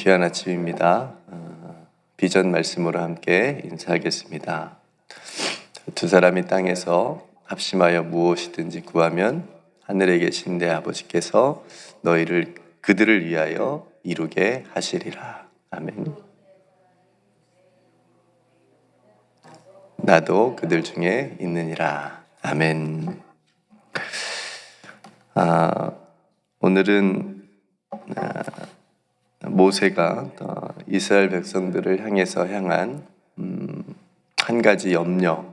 귀한 아침입니다. 비전 말씀으로 함께 인사하겠습니다. 두 사람이 땅에서 합심하여 무엇이든지 구하면 하늘에 계신 내 아버지께서 너희를 그들을 위하여 이루게 하시리라. 아멘. 나도 그들 중에 있느니라. 아멘. 오늘은 모세가 이스라엘 백성들을 향한 한 가지 염려의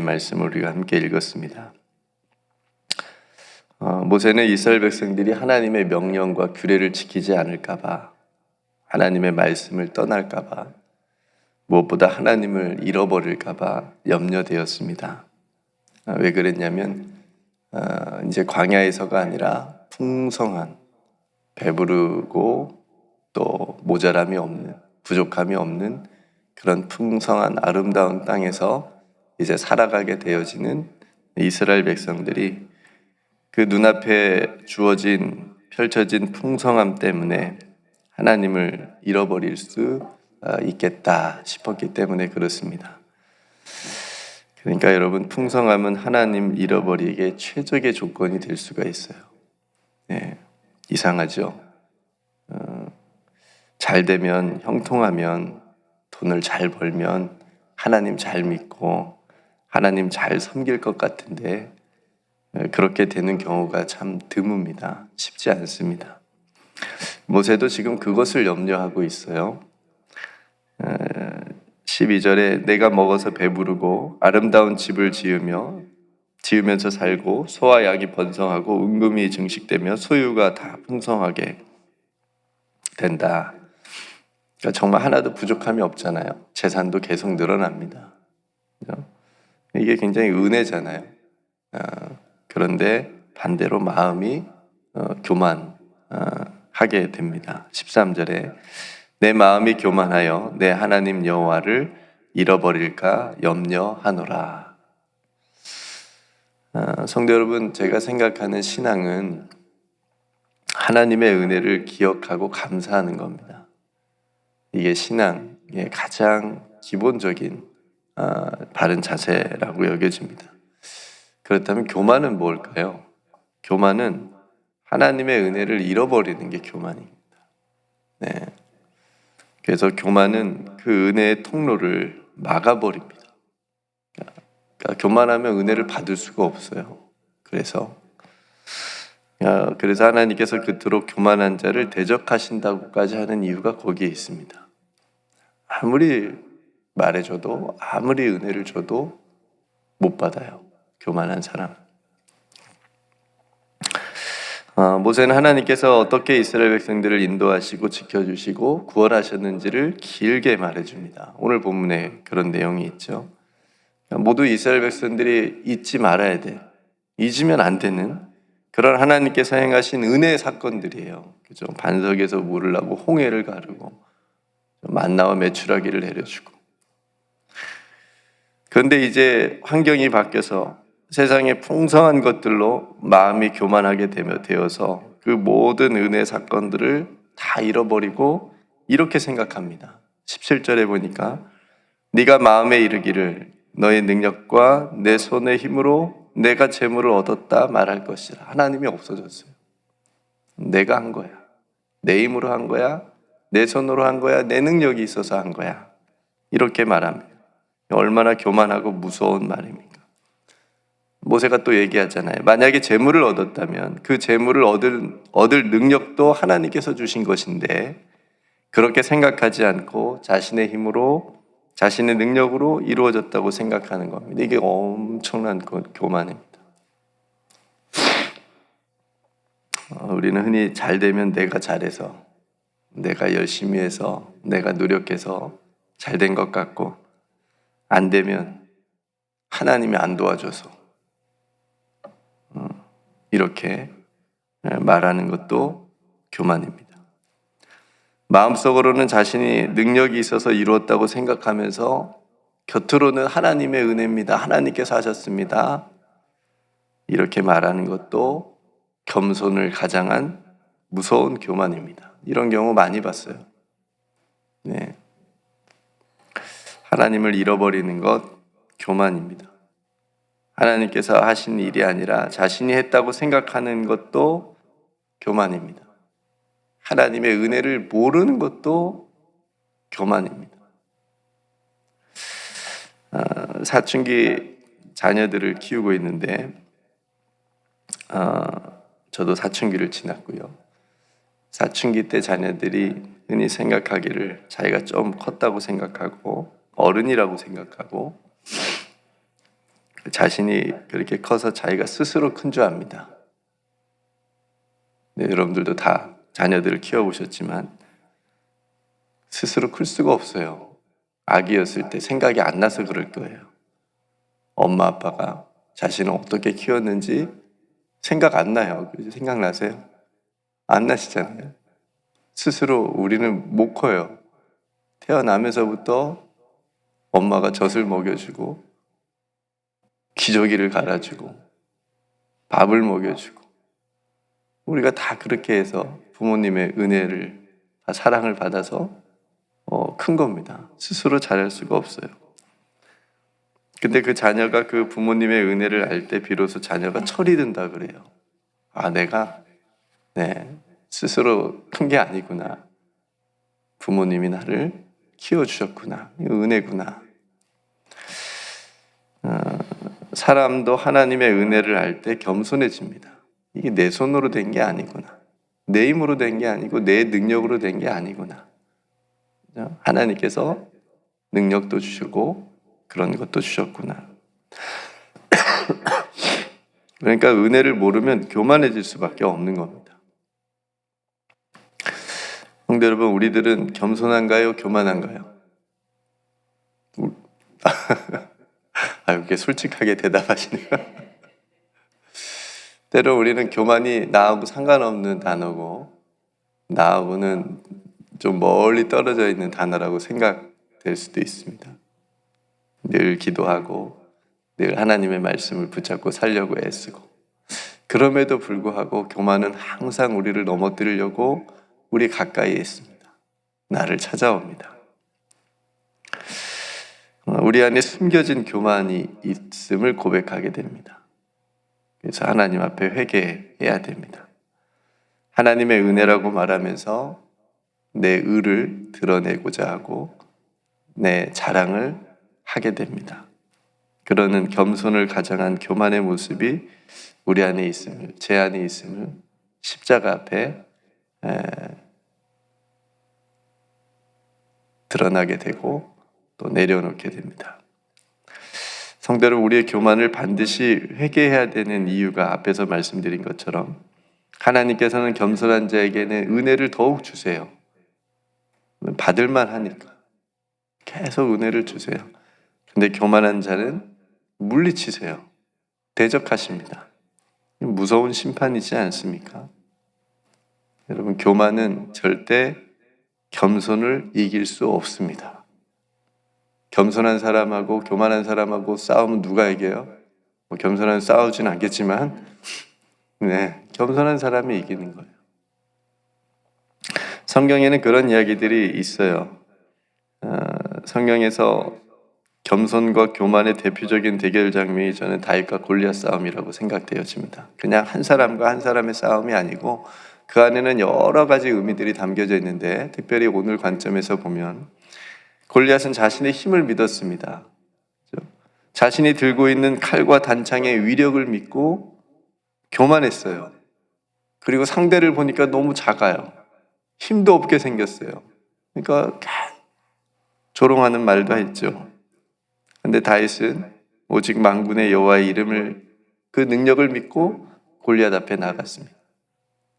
말씀을 우리가 함께 읽었습니다. 모세는 이스라엘 백성들이 하나님의 명령과 규례를 지키지 않을까봐, 하나님의 말씀을 떠날까봐, 무엇보다 하나님을 잃어버릴까봐 염려되었습니다. 왜 그랬냐면 이제 광야에서가 아니라 풍성한, 배부르고 또 모자람이 없는, 부족함이 없는 그런 풍성한 아름다운 땅에서 이제 살아가게 되어지는 이스라엘 백성들이 그 눈앞에 펼쳐진 풍성함 때문에 하나님을 잃어버릴 수 있겠다 싶었기 때문에 그렇습니다. 그러니까 여러분, 풍성함은 하나님 잃어버리기에 최적의 조건이 될 수가 있어요. 네, 이상하죠? 잘 되면, 형통하면, 돈을 잘 벌면 하나님 잘 믿고 하나님 잘 섬길 것 같은데 그렇게 되는 경우가 참 드뭅니다. 쉽지 않습니다. 모세도 지금 그것을 염려하고 있어요. 12절에 내가 먹어서 배부르고 아름다운 집을 지으면서 살고 소와 양이 번성하고 은금이 증식되며 소유가 다 풍성하게 된다. 그러니까 정말 하나도 부족함이 없잖아요. 재산도 계속 늘어납니다. 이게 굉장히 은혜잖아요. 그런데 반대로 마음이 교만하게 됩니다. 13절에 내 마음이 교만하여 내 하나님 여호와를 잃어버릴까 염려하노라. 성도 여러분, 제가 생각하는 신앙은 하나님의 은혜를 기억하고 감사하는 겁니다. 이게 신앙의 가장 기본적인 바른 자세라고 여겨집니다. 그렇다면 교만은 뭘까요? 교만은 하나님의 은혜를 잃어버리는 게 교만입니다. 네. 그래서 교만은 그 은혜의 통로를 막아버립니다. 그러니까 교만하면 은혜를 받을 수가 없어요. 그래서 하나님께서 그토록 교만한 자를 대적하신다고까지 하는 이유가 거기에 있습니다. 아무리 말해줘도, 아무리 은혜를 줘도 못 받아요. 교만한 사람. 모세는 하나님께서 어떻게 이스라엘 백성들을 인도하시고 지켜주시고 구원하셨는지를 길게 말해줍니다. 오늘 본문에 그런 내용이 있죠. 모두 이스라엘 백성들이 잊지 말아야 돼, 잊으면 안 되는 그런 하나님께서 행하신 은혜의 사건들이에요. 그죠? 반석에서 물을 나고 홍해를 가르고 만나와 메추라기를 내려주고. 그런데 이제 환경이 바뀌어서 세상의 풍성한 것들로 마음이 교만하게 되어서 그 모든 은혜 사건들을 다 잃어버리고 이렇게 생각합니다. 17절에 보니까 네가 마음에 이르기를 너의 능력과 내 손의 힘으로 내가 재물을 얻었다 말할 것이라. 하나님이 없어졌어요. 내가 한 거야. 내 힘으로 한 거야. 내 손으로 한 거야. 내 능력이 있어서 한 거야. 이렇게 말합니다. 얼마나 교만하고 무서운 말입니까? 모세가 또 얘기하잖아요. 만약에 재물을 얻었다면 그 재물을 얻을 능력도 하나님께서 주신 것인데 그렇게 생각하지 않고 자신의 힘으로, 자신의 능력으로 이루어졌다고 생각하는 겁니다. 이게 엄청난 교만입니다. 우리는 흔히 잘 되면 내가 잘해서, 내가 열심히 해서, 내가 노력해서 잘 된 것 같고, 안 되면 하나님이 안 도와줘서 이렇게 말하는 것도 교만입니다. 마음속으로는 자신이 능력이 있어서 이루었다고 생각하면서 겉으로는 하나님의 은혜입니다. 하나님께서 하셨습니다. 이렇게 말하는 것도 겸손을 가장한 무서운 교만입니다. 이런 경우 많이 봤어요. 네. 하나님을 잃어버리는 것 교만입니다. 하나님께서 하신 일이 아니라 자신이 했다고 생각하는 것도 교만입니다. 하나님의 은혜를 모르는 것도 교만입니다. 사춘기 자녀들을 키우고 있는데 저도 사춘기를 지났고요. 사춘기 때 자녀들이 흔히 생각하기를 자기가 좀 컸다고 생각하고 어른이라고 생각하고 자신이 그렇게 커서 자기가 스스로 큰 줄 압니다. 네, 여러분들도 다 자녀들을 키워보셨지만 스스로 클 수가 없어요. 아기였을 때 생각이 안 나서 그럴 거예요. 엄마 아빠가 자신을 어떻게 키웠는지 생각 안 나요. 생각나세요? 안 나시잖아요. 스스로 우리는 못 커요. 태어나면서부터 엄마가 젖을 먹여주고 기저귀를 갈아주고 밥을 먹여주고 우리가 다 그렇게 해서 부모님의 은혜를 사랑을 받아서 큰 겁니다. 스스로 잘할 수가 없어요. 근데 그 자녀가 그 부모님의 은혜를 알 때 비로소 자녀가 철이 든다 그래요. 내가 스스로 큰 게 아니구나. 부모님이 나를 키워주셨구나. 은혜구나. 사람도 하나님의 은혜를 알 때 겸손해집니다. 이게 내 손으로 된 게 아니구나. 내 힘으로 된 게 아니고 내 능력으로 된 게 아니구나. 하나님께서 능력도 주시고 그런 것도 주셨구나. 그러니까 은혜를 모르면 교만해질 수밖에 없는 겁니다. 성도 여러분, 우리들은 겸손한가요? 교만한가요? 이렇게 솔직하게 대답하시네요. 때로 우리는 교만이 나하고 상관없는 단어고 나하고는 좀 멀리 떨어져 있는 단어라고 생각될 수도 있습니다. 늘 기도하고 늘 하나님의 말씀을 붙잡고 살려고 애쓰고 그럼에도 불구하고 교만은 항상 우리를 넘어뜨리려고 우리 가까이에 있습니다. 나를 찾아옵니다. 우리 안에 숨겨진 교만이 있음을 고백하게 됩니다. 그래서 하나님 앞에 회개해야 됩니다. 하나님의 은혜라고 말하면서 내 의를 드러내고자 하고 내 자랑을 하게 됩니다. 그러는 겸손을 가정한 교만의 모습이 우리 안에 있음을, 제 안에 있음을 십자가 앞에 드러나게 되고 또 내려놓게 됩니다. 성도 여러분, 우리의 교만을 반드시 회개해야 되는 이유가 앞에서 말씀드린 것처럼 하나님께서는 겸손한 자에게는 은혜를 더욱 주세요. 받을만 하니까 계속 은혜를 주세요. 근데 교만한 자는 물리치세요. 대적하십니다. 무서운 심판이지 않습니까? 여러분, 교만은 절대 겸손을 이길 수 없습니다. 겸손한 사람하고 교만한 사람하고 싸우면 누가 이겨요? 겸손한 싸우진 않겠지만 겸손한 사람이 이기는 거예요. 성경에는 그런 이야기들이 있어요. 성경에서 겸손과 교만의 대표적인 대결 장면이 저는 다윗과 골리앗 싸움이라고 생각되어집니다. 그냥 한 사람과 한 사람의 싸움이 아니고 그 안에는 여러 가지 의미들이 담겨져 있는데 특별히 오늘 관점에서 보면 골리앗은 자신의 힘을 믿었습니다. 자신이 들고 있는 칼과 단창의 위력을 믿고 교만했어요. 그리고 상대를 보니까 너무 작아요. 힘도 없게 생겼어요. 그러니까 조롱하는 말도 했죠. 근데 다윗은 오직 만군의 여호와의 이름을 그 능력을 믿고 골리앗 앞에 나갔습니다.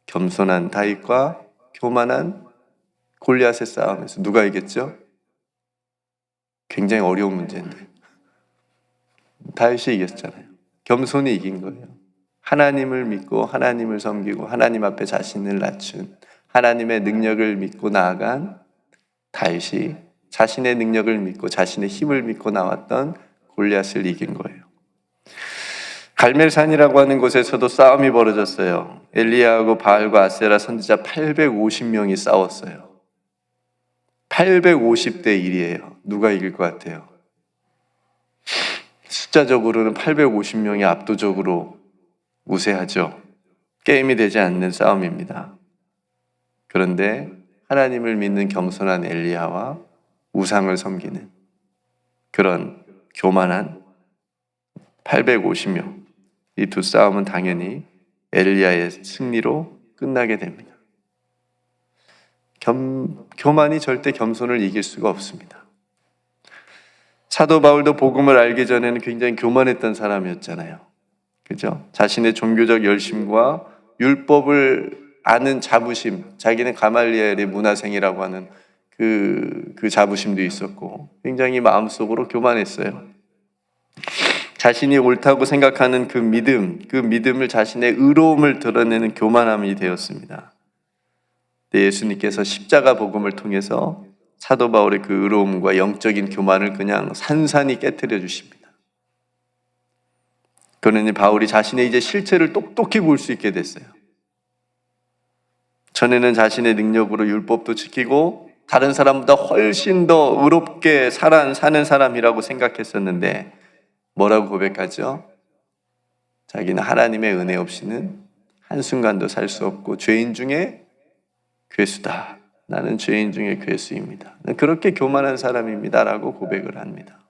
겸손한 다윗과 교만한 골리앗의 싸움에서 누가 이겼죠? 굉장히 어려운 문제인데 다윗이 이겼잖아요. 겸손이 이긴 거예요. 하나님을 믿고 하나님을 섬기고 하나님 앞에 자신을 낮춘 하나님의 능력을 믿고 나아간 다윗이 자신의 능력을 믿고 자신의 힘을 믿고 나왔던 골리앗을 이긴 거예요. 갈멜산이라고 하는 곳에서도 싸움이 벌어졌어요. 엘리야하고 바알과 아세라 선지자 850명이 싸웠어요. 850대 1이에요. 누가 이길 것 같아요? 숫자적으로는 850명이 압도적으로 우세하죠. 게임이 되지 않는 싸움입니다. 그런데 하나님을 믿는 겸손한 엘리야와 우상을 섬기는 그런 교만한 850명, 이 두 싸움은 당연히 엘리야의 승리로 끝나게 됩니다. 교만이 절대 겸손을 이길 수가 없습니다. 사도 바울도 복음을 알기 전에는 굉장히 교만했던 사람이었잖아요. 그죠? 자신의 종교적 열심과 율법을 아는 자부심, 자기는 가말리엘의 문화생이라고 하는 그 자부심도 있었고 굉장히 마음속으로 교만했어요. 자신이 옳다고 생각하는 그 믿음을 자신의 의로움을 드러내는 교만함이 되었습니다. 예수님께서 십자가 복음을 통해서 사도 바울의 그 의로움과 영적인 교만을 그냥 산산히 깨트려 주십니다. 그러니 바울이 자신의 이제 실체를 똑똑히 볼 수 있게 됐어요. 전에는 자신의 능력으로 율법도 지키고 다른 사람보다 훨씬 더 의롭게 사는 사람이라고 생각했었는데 뭐라고 고백하죠? 자기는 하나님의 은혜 없이는 한순간도 살 수 없고 죄인 중에 괴수다. 나는 죄인 중에 괴수입니다. 그렇게 교만한 사람입니다. 라고 고백을 합니다.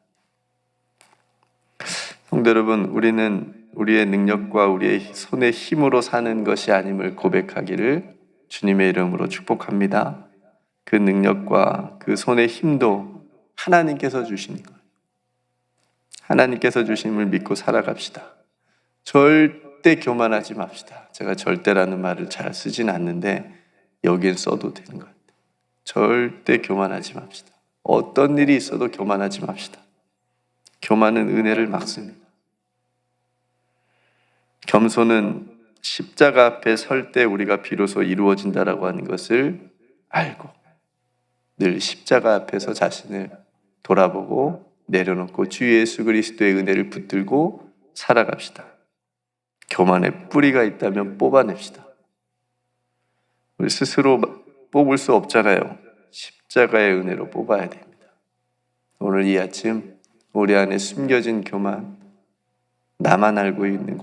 성도 여러분, 우리는 우리의 능력과 우리의 손의 힘으로 사는 것이 아님을 고백하기를 주님의 이름으로 축복합니다. 그 능력과 그 손의 힘도 하나님께서 주시는 거예요. 하나님께서 주심을 믿고 살아갑시다. 절대 교만하지 맙시다. 제가 절대라는 말을 잘 쓰진 않는데 여기엔 써도 되는 것 같아요. 절대 교만하지 맙시다. 어떤 일이 있어도 교만하지 맙시다. 교만은 은혜를 막습니다. 겸손은 십자가 앞에 설 때 우리가 비로소 이루어진다라고 하는 것을 알고 늘 십자가 앞에서 자신을 돌아보고 내려놓고 주 예수 그리스도의 은혜를 붙들고 살아갑시다. 교만의 뿌리가 있다면 뽑아냅시다. 우리 스스로 뽑을 수 없잖아요. 십자가의 은혜로 뽑아야 됩니다. 오늘 이 아침 우리 안에 숨겨진 교만, 나만 알고 있는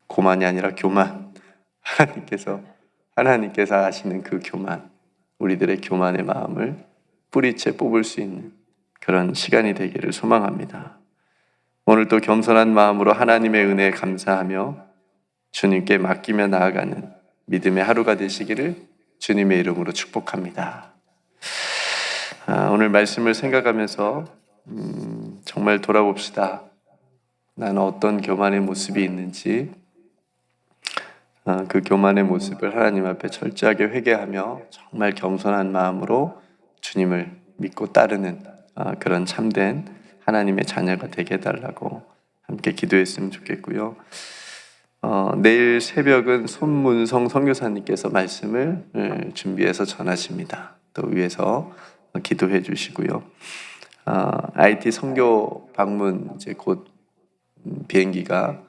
고만이 아니라 교만, 하나님께서 하시는 그 교만, 우리들의 교만의 마음을 뿌리채 뽑을 수 있는 그런 시간이 되기를 소망합니다. 오늘 또 겸손한 마음으로 하나님의 은혜에 감사하며 주님께 맡기며 나아가는 믿음의 하루가 되시기를 주님의 이름으로 축복합니다. 오늘 말씀을 생각하면서 정말 돌아봅시다. 나는 어떤 교만의 모습이 있는지 그 교만의 모습을 하나님 앞에 철저하게 회개하며 정말 겸손한 마음으로 주님을 믿고 따르는 그런 참된 하나님의 자녀가 되게 해달라고 함께 기도했으면 좋겠고요. 내일 새벽은 손문성 선교사님께서 말씀을 준비해서 전하십니다. 또 위에서 기도해 주시고요. IT 선교 방문 이제 곧 비행기가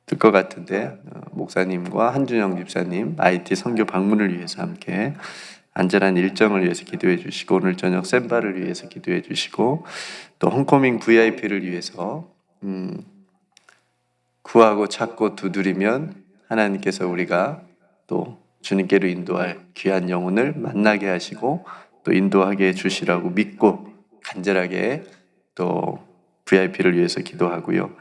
들 것 같은데 목사님과 한준영 집사님 IT 선교 방문을 위해서 함께 안전한 일정을 위해서 기도해 주시고 오늘 저녁 샘바를 위해서 기도해 주시고 또 홈커밍 VIP를 위해서 구하고 찾고 두드리면 하나님께서 우리가 또 주님께로 인도할 귀한 영혼을 만나게 하시고 또 인도하게 해주시라고 믿고 간절하게 또 VIP를 위해서 기도하고요.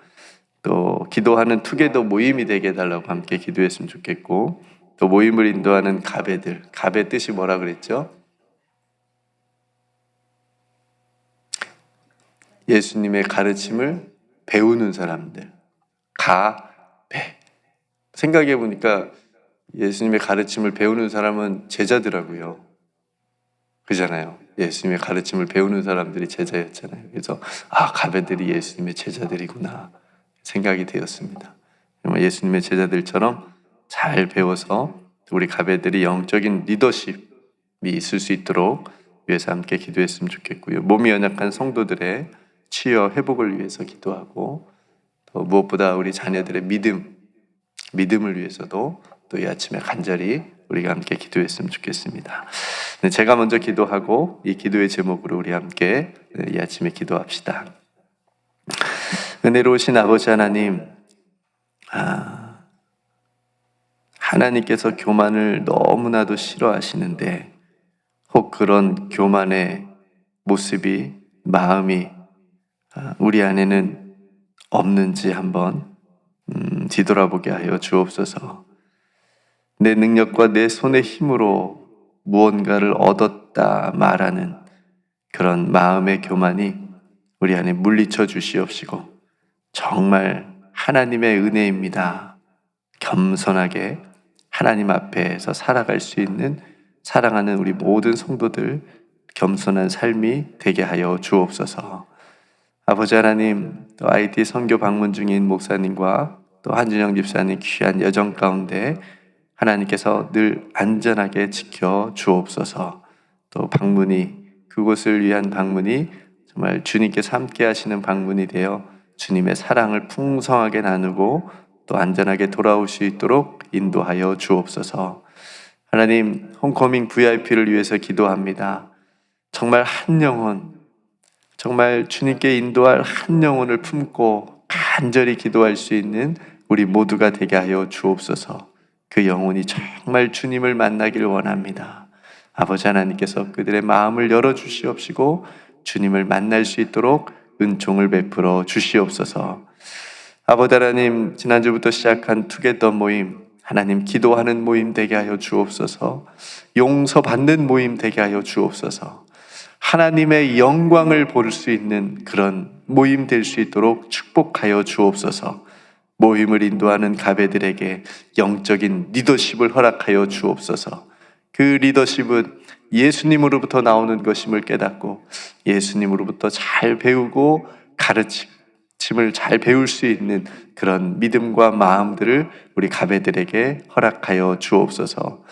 또 기도하는 투게더 모임이 되게 해달라고 함께 기도했으면 좋겠고 또 모임을 인도하는 가베들, 가베 뜻이 뭐라 그랬죠? 예수님의 가르침을 배우는 사람들, 가베. 생각해 보니까 예수님의 가르침을 배우는 사람은 제자더라고요. 그잖아요. 예수님의 가르침을 배우는 사람들이 제자였잖아요. 그래서 가베들이 예수님의 제자들이구나 생각이 되었습니다. 정말 예수님의 제자들처럼 잘 배워서 우리 가베들이 영적인 리더십이 있을 수 있도록 위해서 함께 기도했으면 좋겠고요. 몸이 연약한 성도들의 치유 회복을 위해서 기도하고 또 무엇보다 우리 자녀들의 믿음을 위해서도 또 이 아침에 간절히 우리가 함께 기도했으면 좋겠습니다. 네, 제가 먼저 기도하고 이 기도의 제목으로 우리 함께 이 아침에 기도합시다. 은혜로우신 아버지 하나님, 하나님께서 교만을 너무나도 싫어하시는데 혹 그런 교만의 모습이, 마음이 우리 안에는 없는지 한번 뒤돌아보게 하여 주옵소서. 내 능력과 내 손의 힘으로 무언가를 얻었다 말하는 그런 마음의 교만이 우리 안에 물리쳐 주시옵시고 정말 하나님의 은혜입니다. 겸손하게 하나님 앞에서 살아갈 수 있는 사랑하는 우리 모든 성도들 겸손한 삶이 되게 하여 주옵소서. 아버지 하나님, 또 IT 선교 방문 중인 목사님과 또 한준영 집사님 귀한 여정 가운데 하나님께서 늘 안전하게 지켜 주옵소서. 또 그곳을 위한 방문이 정말 주님께서 함께 하시는 방문이 되어 주님의 사랑을 풍성하게 나누고 또 안전하게 돌아올 수 있도록 인도하여 주옵소서. 하나님, 홈커밍 VIP를 위해서 기도합니다. 정말 한 영혼, 정말 주님께 인도할 한 영혼을 품고 간절히 기도할 수 있는 우리 모두가 되게 하여 주옵소서. 그 영혼이 정말 주님을 만나기를 원합니다. 아버지 하나님께서 그들의 마음을 열어주시옵시고 주님을 만날 수 있도록 은총을 베풀어 주시옵소서. 아버지 하나님, 지난주부터 시작한 투게더 모임, 하나님 기도하는 모임 되게 하여 주옵소서. 용서받는 모임 되게 하여 주옵소서. 하나님의 영광을 볼 수 있는 그런 모임 될 수 있도록 축복하여 주옵소서. 모임을 인도하는 가베들에게 영적인 리더십을 허락하여 주옵소서. 그 리더십은 예수님으로부터 나오는 것임을 깨닫고 예수님으로부터 잘 배우고 가르침을 잘 배울 수 있는 그런 믿음과 마음들을 우리 가베들에게 허락하여 주옵소서.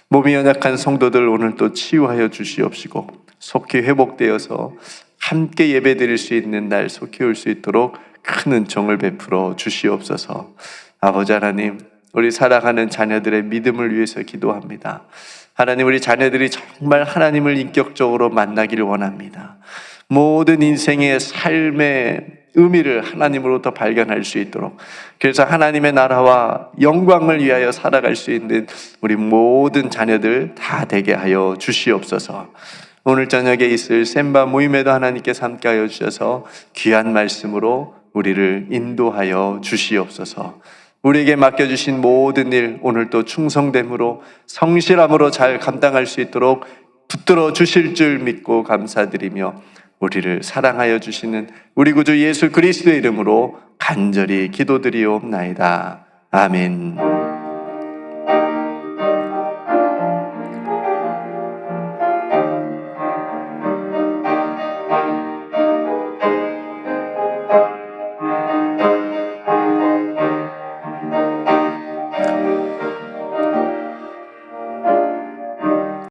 몸이 연약한 성도들 오늘 또 치유하여 주시옵시고 속히 회복되어서 함께 예배드릴 수 있는 날 속히 올 수 있도록 큰 은총을 베풀어 주시옵소서. 아버지 하나님, 우리 살아가는 자녀들의 믿음을 위해서 기도합니다. 하나님, 우리 자녀들이 정말 하나님을 인격적으로 만나기를 원합니다. 모든 인생의 삶의 의미를 하나님으로부터 발견할 수 있도록, 그래서 하나님의 나라와 영광을 위하여 살아갈 수 있는 우리 모든 자녀들 다 되게 하여 주시옵소서. 오늘 저녁에 있을 셈바 모임에도 하나님께서 함께하여 주셔서 귀한 말씀으로 우리를 인도하여 주시옵소서. 우리에게 맡겨주신 모든 일 오늘 또 충성됨으로 성실함으로 잘 감당할 수 있도록 붙들어 주실 줄 믿고 감사드리며 우리를 사랑하여 주시는 우리 구주 예수 그리스도의 이름으로 간절히 기도드리옵나이다. 아멘.